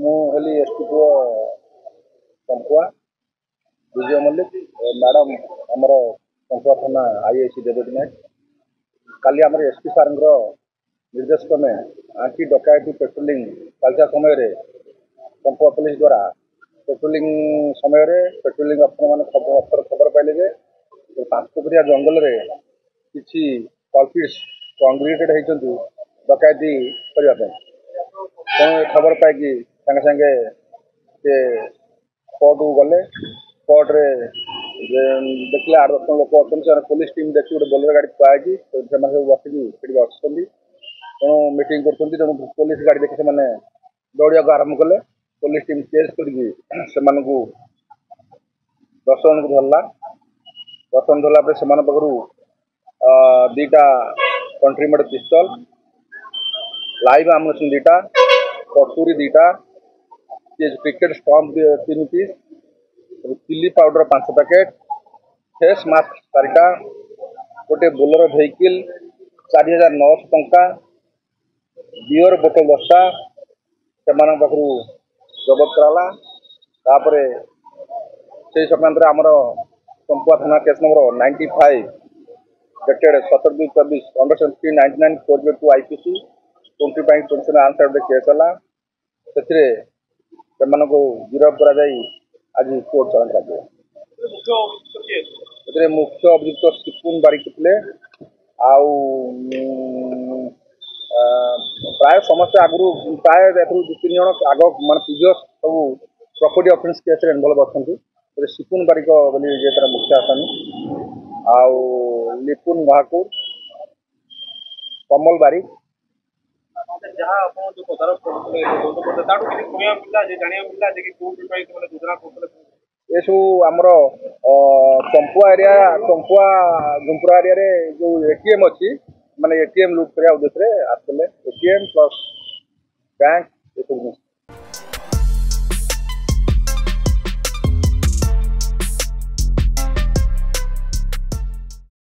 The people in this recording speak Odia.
ମୁଁ ହେଲି ଏସ୍ପି ପୁଅ ଚମ୍ପୁଆ ବିଜୟ ମଲ୍ଲିକ ମ୍ୟାଡ଼ାମ ଆମର ଚମ୍ପୁଆ ଥାନା ଆଇଆଇସି ଡେପୁଟି ନାୟକ। କାଲି ଆମର ଏସ୍ପି ସାର୍ଙ୍କର ନିର୍ଦ୍ଦେଶ କ୍ରମେ ଆଣ୍ଟି ଡକାୟତି ପେଟ୍ରୋଲିଂ ଚାଲିଥିବା ସମୟରେ ଚମ୍ପୁଆ ପୋଲିସ ଦ୍ୱାରା ପେଟ୍ରୋଲିଂ ସମୟରେ ପେଟ୍ରୋଲିଂ ଅଫିସରମାନେ ଖବର ପାଇଲେ ଯେ ପାଞ୍ଚପୁରିଆ ଜଙ୍ଗଲରେ କିଛି କଲପିଟ୍ସ କଂଗ୍ରେଟେଡ୍ ହେଇଛନ୍ତି ଡକାୟତି କରିବା ପାଇଁ। ତେଣୁ ଏ ଖବର ପାଇକି ସାଙ୍ଗେ ସାଙ୍ଗେ ସେ ସ୍ପଟକୁ ଗଲେ। ସ୍ପଟରେ ଦେଖିଲେ 8-10 ଜଣ ଲୋକ ଅଛନ୍ତି। ସେମାନେ ପୋଲିସ ଟିମ୍ ଦେଖି ଗୋଟେ ବୋଲେରୋ ଗାଡ଼ି ଥୁଆ ହେଇଛି, ସେମାନେ ସବୁ ବସିକି ସେଠି ଅଛନ୍ତି, ତେଣୁ ମିଟିଂ କରୁଛନ୍ତି। ତେଣୁ ପୋଲିସ ଗାଡ଼ି ଦେଖି ସେମାନେ ଦୌଡ଼ିବାକୁ ଆରମ୍ଭ କଲେ। ପୋଲିସ ଟିମ୍ ଚେଜ୍ କରିକି ସେମାନଙ୍କୁ 10 ଜଣଙ୍କୁ ଧରିଲା। 10 ଜଣ ଧରିଲା ପରେ ସେମାନଙ୍କ ପାଖରୁ 2ଟା country made pistol, live ammunition 2ଟା, କଟୁରୀ 2ଟା, cricket stump 3 piece, chilli powder 5 packet, face mask 4ଟା, ଗୋଟେ ବୋଲେରୋ ଭେହିକିଲ୍ 4,900 ଟଙ୍କା, ବିୟର ବୋତଲ 10ଟା ସେମାନଙ୍କ ପାଖରୁ ଜବତ କରାଲା। ତାପରେ ସେହି ସଂକ୍ରାନ୍ତରେ ଆମର ଚମ୍ପୁଆ ଥାନା case number 95 dated 17/2/24 under section 399 402 IPC 20/27 ଆନ୍ସାର କେସ୍ ହେଲା। ସେଥିରେ ସେମାନଙ୍କୁ ଗିରଫ କରାଯାଇ ଆଜି କୋର୍ଟ ଚାଲାଣ କରାଯିବ। ଏଥିରେ ମୁଖ୍ୟ ଅଭିଯୁକ୍ତ ସିପୁନ ବାରିକ ଥିଲେ। ଆଉ ପ୍ରାୟ ସମସ୍ତେ ଆଗରୁ ପ୍ରାୟ ଏଥିରୁ 2-3 ଜଣ ଆଗ ମାନେ ପ୍ରିଭିୟସ୍ ସବୁ ପ୍ରପର୍ଟି ଅଫେନ୍ସ କେସ୍ରେ ଇନଭଲ୍ଭ ଅଛନ୍ତି। ସିପୁନ ବାରିକ ବୋଲି ଯିଏ ତାର ମୁଖ୍ୟ ଆସାମୀ, ଆଉ ଲିପୁନ ମହାକୁର, କମଲ ବାରିକ। ଯାହା ଆପଣ ଯୋଉ ତଦାରଖ କରୁଥିଲେ ତାଠୁ କିଛି ଶୁଣିବାକୁ ମିଳିଲା ଯେ ଜାଣିବାକୁ ମିଳିଲା ଯେ କି କୋର୍ଟ ପାଇଁ ସେମାନେ ଯୋଜନା କରୁଥିଲେ। ଏସବୁ ଆମର ଚମ୍ପୁଆ ଝୁମ୍ପୁରା ଏରିଆରେ ଯୋଉ ATM ଅଛି, ମାନେ ATM ଲୁଟ୍ କରିବା ଉଦ୍ଦେଶ୍ୟରେ ଆସିଥିଲେ। ATM ପ୍ଲସ୍ ବ୍ୟାଙ୍କ ଏସବୁ